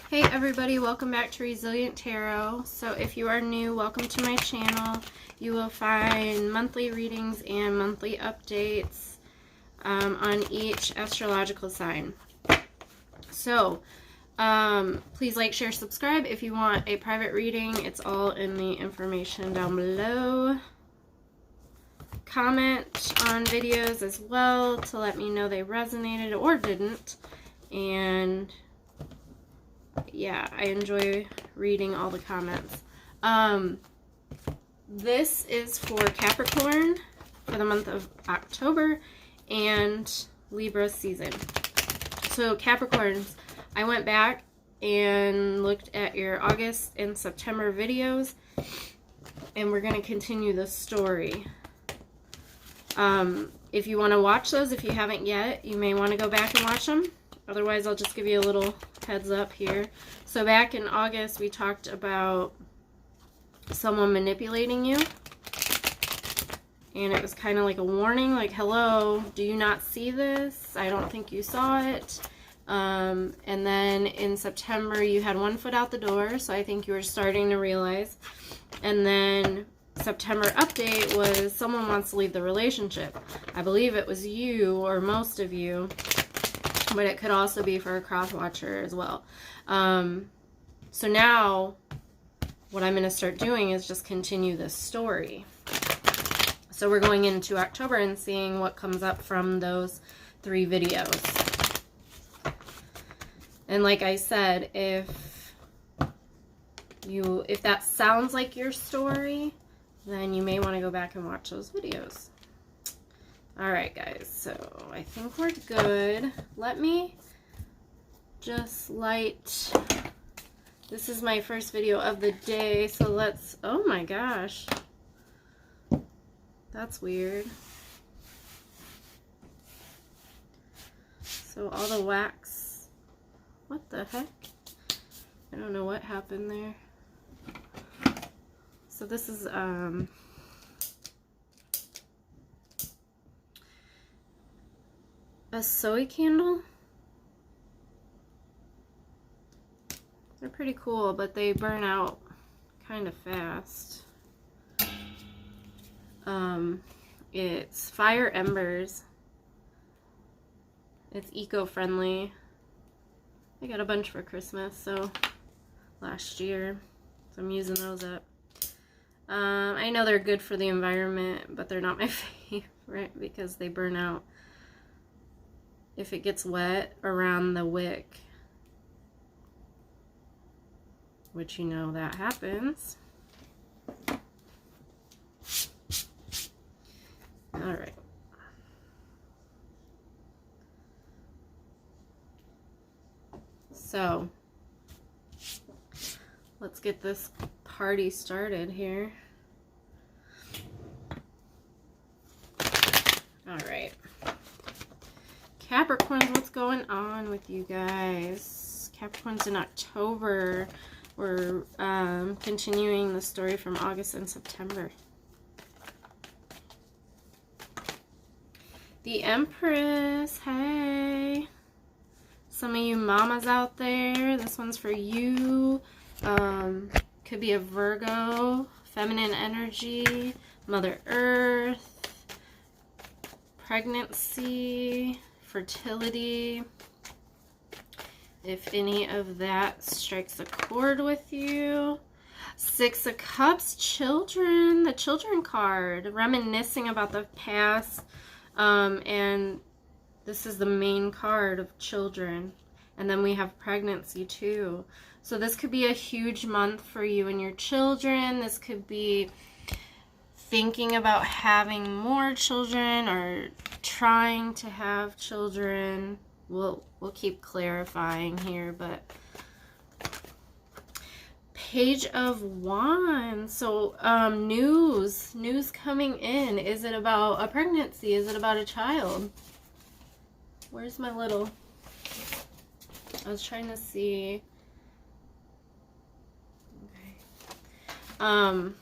Hey everybody, welcome back to Resilient Tarot. So if you are new, welcome to my channel. You will find monthly readings and monthly updates on each astrological sign. So please like, share, subscribe. If you want a private reading, it's all in the information down below. Comment on videos as well to let me know they resonated or didn't. And yeah, I enjoy reading all the comments. This is for Capricorn for the month of October and Libra season. So Capricorns, I went back and looked at your August and September videos, and we're going to continue the story. If you want to watch those, if you haven't yet, you may want to go back and watch them. Otherwise, I'll just give you a little heads up here. So back in August, we talked about someone manipulating you. And it was kind of like a warning, like, hello, do you not see this? I don't think you saw it. And then in September, you had one foot out the door. So I think you were starting to realize. And then September update was someone wants to leave the relationship. I believe it was you or most of you. But it could also be for a cross watcher as well. So now what I'm going to start doing is just continue this story. So we're going into October and seeing what comes up from those 3 videos. And like I said, if that sounds like your story, then you may want to go back and watch those videos. Alright guys, so I think we're good. Let me just light, this is my first video of the day, so let's, oh my gosh, that's weird. So all the wax, what the heck? I don't know what happened there. So this is, a soy candle. They're pretty cool, but they burn out kind of fast. It's fire embers. It's eco-friendly. I got a bunch for Christmas, so last year, so I'm using those up. I know they're good for the environment, but they're not my favorite because they burn out if it gets wet around the wick, which you know that happens. All right. So let's get this party started here. All right. Capricorns, what's going on with you guys? Capricorns in October. We're continuing the story from August and September. The Empress, hey. Some of you mamas out there, this one's for you. Could be a Virgo, feminine energy, Mother Earth, pregnancy, fertility. If any of that strikes a chord with you. 6 of Cups, children, the children card, reminiscing about the past. And this is the main card of children. And then we have pregnancy too. So this could be a huge month for you and your children. This could be thinking about having more children or trying to have children. We'll keep clarifying here, but Page of Wands. So news coming in. Is it about a pregnancy? Is it about a child? Where's my little, I was trying to see. Okay.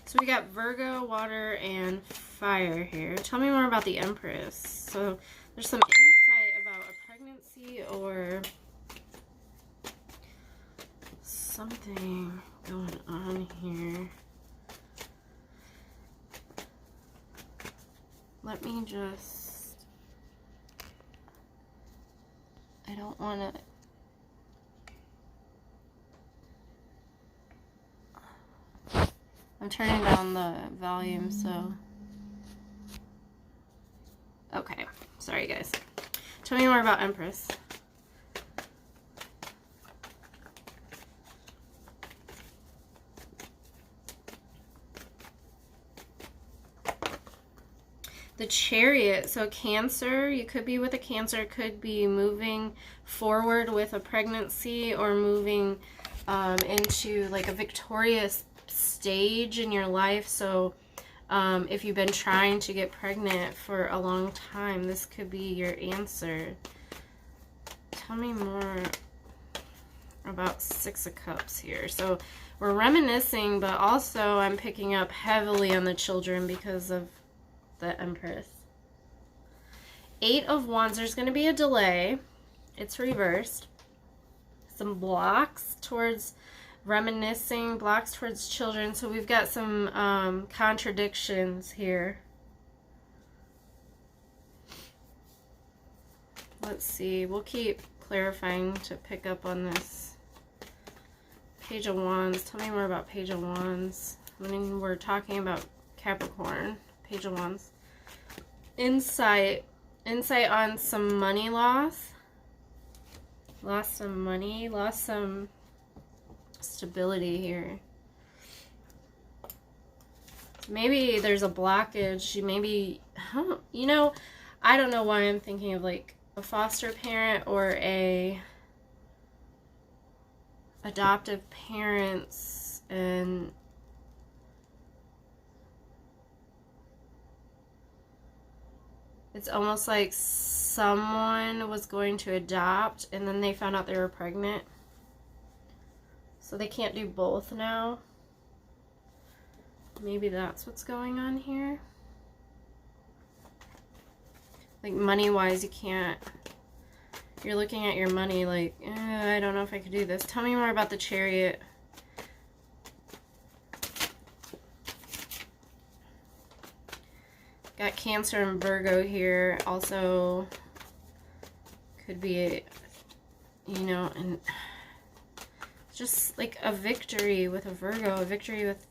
So we got Virgo, water, and fire here. Tell me more about the Empress. So there's some insight about a pregnancy or something going on here. Let me just, I don't want to, I'm turning down the volume, so, okay, sorry guys. Tell me more about Empress. The Chariot, so Cancer, you could be with a Cancer, could be moving forward with a pregnancy or moving into like a victorious stage in your life. So if you've been trying to get pregnant for a long time, this could be your answer. Tell me more about Six of Cups here. So we're reminiscing, but also I'm picking up heavily on the children because of the Empress. Eight of Wands, there's going to be a delay. It's reversed. Some blocks towards reminiscing, blocks towards children. So we've got some contradictions here. Let's see. We'll keep clarifying to pick up on this. Page of Wands. Tell me more about Page of Wands. When we're talking about Capricorn. Page of Wands. Insight on some money loss. Lost some money. Lost some stability here. Maybe there's a blockage. Maybe, you know, I don't know why I'm thinking of like a foster parent or a adoptive parents, and it's almost like someone was going to adopt and then they found out they were pregnant. So they can't do both now. Maybe that's what's going on here. Like money-wise, you can't. You're looking at your money like, I don't know if I could do this. Tell me more about the Chariot. Got Cancer and Virgo here. Also could be, you know, and just like a victory with a Virgo, a victory with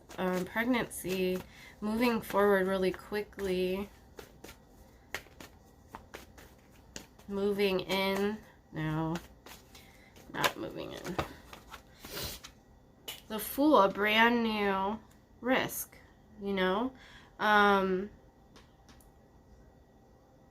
pregnancy, moving forward really quickly. Moving in. No, not moving in. The Fool, a brand new risk, you know.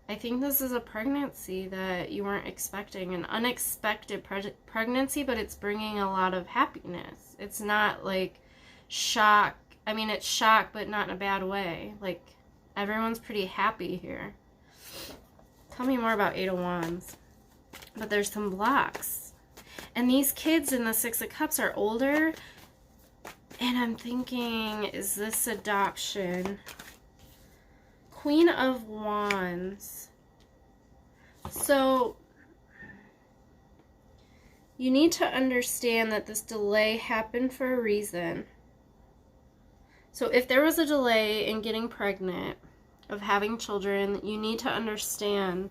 I think this is a pregnancy that you weren't expecting, an unexpected pregnancy, but it's bringing a lot of happiness. It's not like shock. I mean, it's shock, but not in a bad way. Like, everyone's pretty happy here. Tell me more about Eight of Wands. But there's some blocks. And these kids in the Six of Cups are older. And I'm thinking, is this adoption? Queen of Wands. So you need to understand that this delay happened for a reason. So if there was a delay in getting pregnant, of having children, you need to understand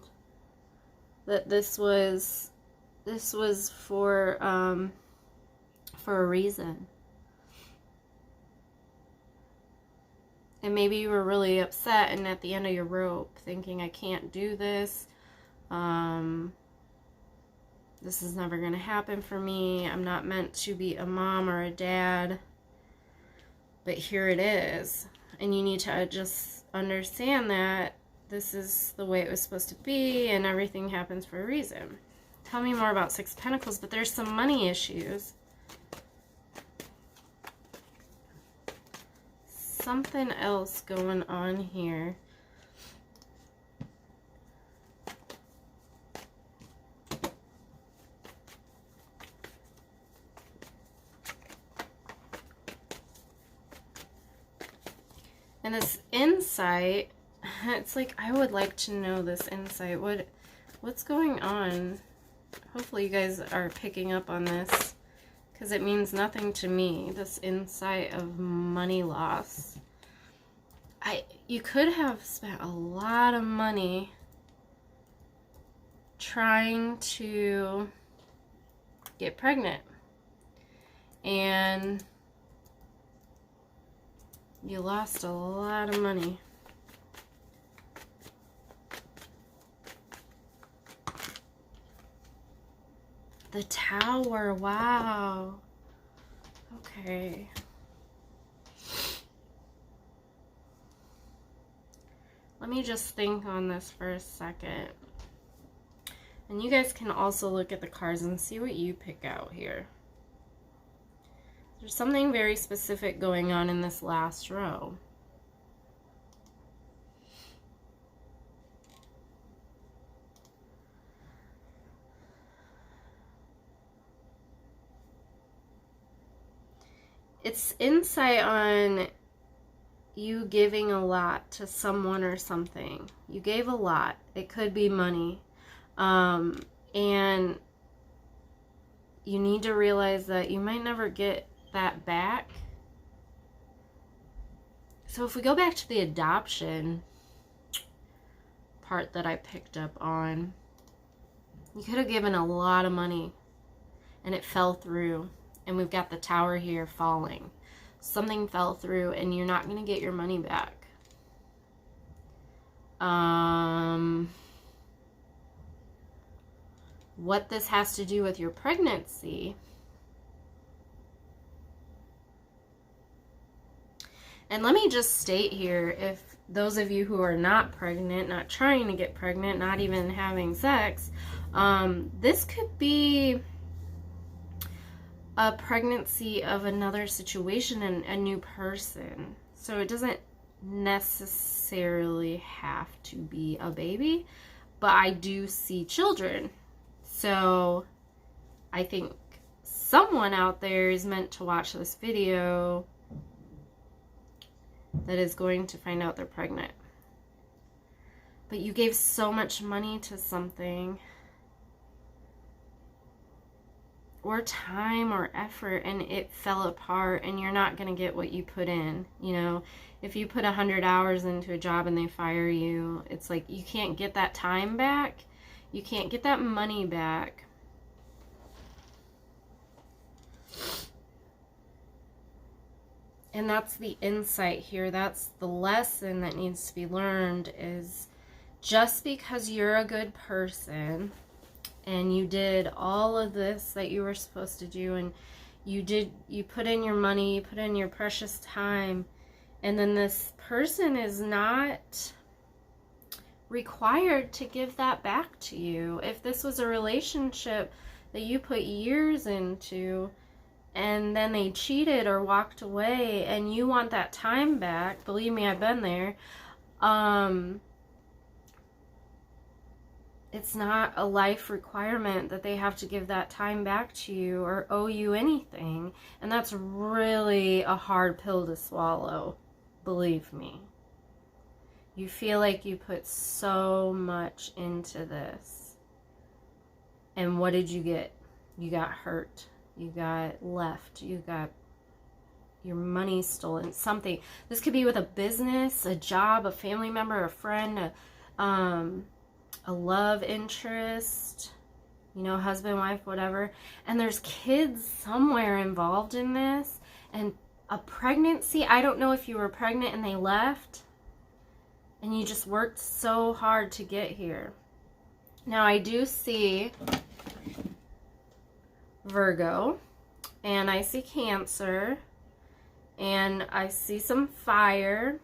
that this was for a reason. And maybe you were really upset and at the end of your rope thinking, I can't do this. This is never going to happen for me. I'm not meant to be a mom or a dad. But here it is. And you need to just understand that this is the way it was supposed to be and everything happens for a reason. Tell me more about Six of Pentacles, but there's some money issues. Something else going on here. And this insight, it's like, I would like to know this insight. What's going on? Hopefully you guys are picking up on this. because it means nothing to me, this insight of money loss. You could have spent a lot of money trying to get pregnant, and you lost a lot of money. The Tower, wow. Okay. Let me just think on this for a second. And you guys can also look at the cards and see what you pick out here. There's something very specific going on in this last row. It's insight on you giving a lot to someone or something. You gave a lot. It could be money. And you need to realize that you might never get that back. So if we go back to the adoption part that I picked up on, you could have given a lot of money and it fell through. And we've got the Tower here falling. Something fell through and you're not going to get your money back. What this has to do with your pregnancy. And let me just state here, if those of you who are not pregnant, not trying to get pregnant, not even having sex, this could be a pregnancy of another situation and a new person. So it doesn't necessarily have to be a baby, but I do see children. So I think someone out there is meant to watch this video that is going to find out they're pregnant. But you gave so much money to something, or time or effort, and it fell apart, and you're not going to get what you put in. You know, if you put 100 hours into a job and they fire you, it's like you can't get that time back. You can't get that money back. And that's the insight here. That's the lesson that needs to be learned, is just because you're a good person and you did all of this that you were supposed to do, and you put in your money, you put in your precious time, and then this person is not required to give that back to you. If this was a relationship that you put years into and then they cheated or walked away and you want that time back, believe me, I've been there, it's not a life requirement that they have to give that time back to you or owe you anything. And that's really a hard pill to swallow, believe me. You feel like you put so much into this. And what did you get? You got hurt. You got left. You got your money stolen. Something. This could be with a business, a job, a family member, a friend, a love interest, you know, husband, wife, whatever. And there's kids somewhere involved in this. And a pregnancy. I don't know if you were pregnant and they left and you just worked so hard to get here. Now I do see Virgo, and I see Cancer, and I see some fire.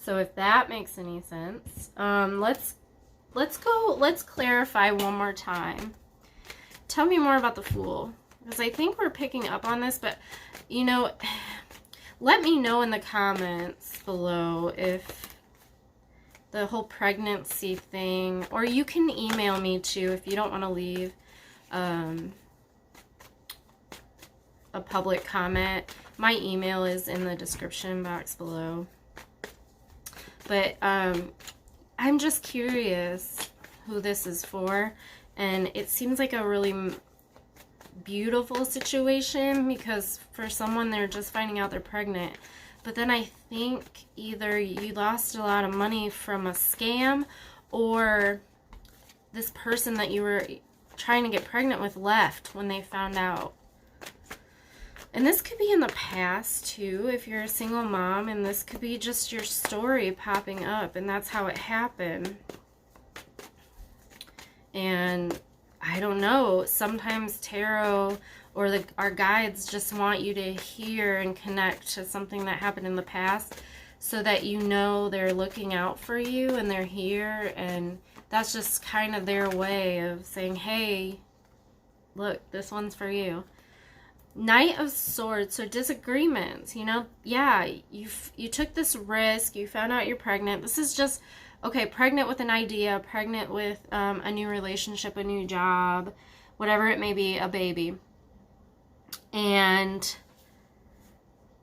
So if that makes any sense, let's clarify one more time. Tell me more about the Fool, because I think we're picking up on this, but you know, let me know in the comments below if the whole pregnancy thing, or you can email me too if you don't want to leave a public comment. My email is in the description box below. But I'm just curious who this is for, and it seems like a really beautiful situation, because for someone, they're just finding out they're pregnant. But then I think either you lost a lot of money from a scam, or this person that you were trying to get pregnant with left when they found out. And this could be in the past too, if you're a single mom, and this could be just your story popping up, and that's how it happened. And I don't know, sometimes tarot or our guides just want you to hear and connect to something that happened in the past, so that you know they're looking out for you and they're here, and that's just kind of their way of saying, hey, look, this one's for you. Knight of Swords, so disagreements, you know, yeah, you took this risk, you found out you're pregnant. This is just, okay, pregnant with an idea, pregnant with a new relationship, a new job, whatever it may be, a baby. And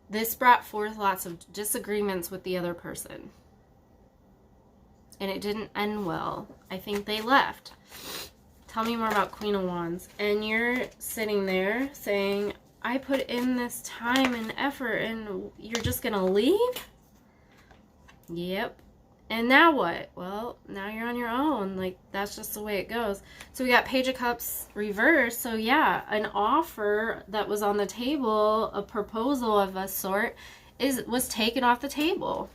this brought forth lots of disagreements with the other person. And it didn't end well. I think they left. Tell me more about Queen of Wands. And you're sitting there saying, I put in this time and effort, and you're just going to leave? Yep. And now what? Well, now you're on your own. Like, that's just the way it goes. So we got Page of Cups reversed. So yeah, an offer that was on the table, a proposal of a sort, was taken off the table.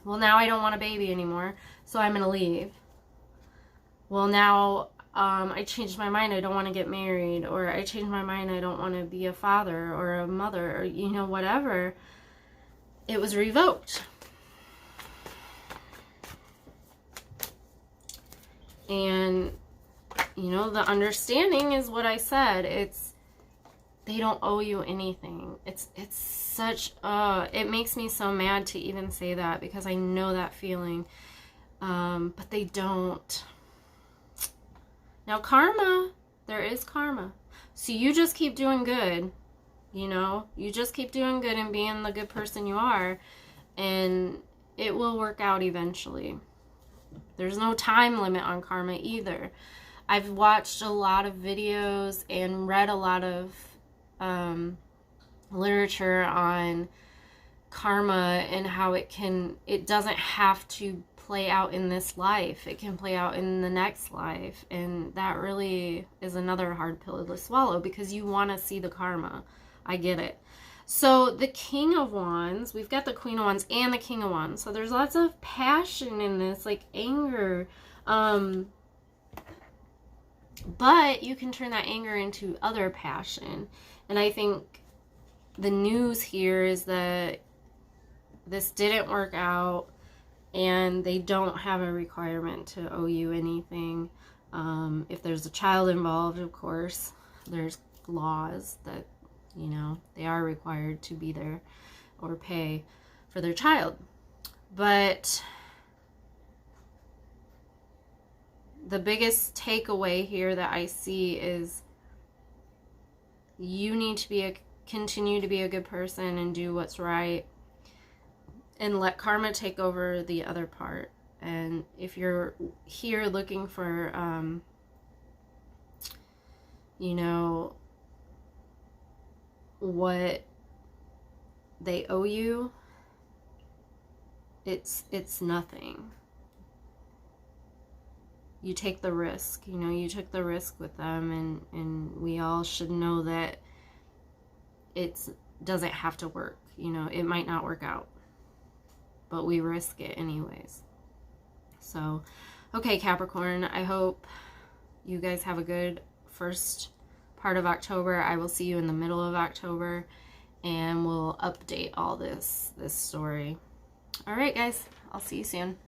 Well, now I don't want a baby anymore, so I'm going to leave. Well, now I changed my mind. I don't want to get married. Or I changed my mind. I don't want to be a father or a mother, or, you know, whatever. It was revoked. And, you know, the understanding is what I said. It's, they don't owe you anything. It's such, it makes me so mad to even say that, because I know that feeling. But they don't. Now, karma, there is karma. So you just keep doing good, you know? You just keep doing good and being the good person you are, and it will work out eventually. There's no time limit on karma either. I've watched a lot of videos and read a lot of literature on karma and how it doesn't have to play out in this life. It can play out in the next life. And that really is another hard pill to swallow, because you want to see the karma. I get it. So the King of Wands, we've got the Queen of Wands and the King of Wands. So there's lots of passion in this, like anger. But you can turn that anger into other passion. And I think the news here is that this didn't work out, and they don't have a requirement to owe you anything. If there's a child involved, of course, there's laws that, you know, they are required to be there or pay for their child. But the biggest takeaway here that I see is you need to continue to be a good person and do what's right, and let karma take over the other part. And if you're here looking for, you know, what they owe you, it's nothing. You take the risk, you know, you took the risk with them, and we all should know that it doesn't have to work. You know, it might not work out, but we risk it anyways. So, okay, Capricorn, I hope you guys have a good first part of October. I will see you in the middle of October, and we'll update all this story. All right, guys, I'll see you soon.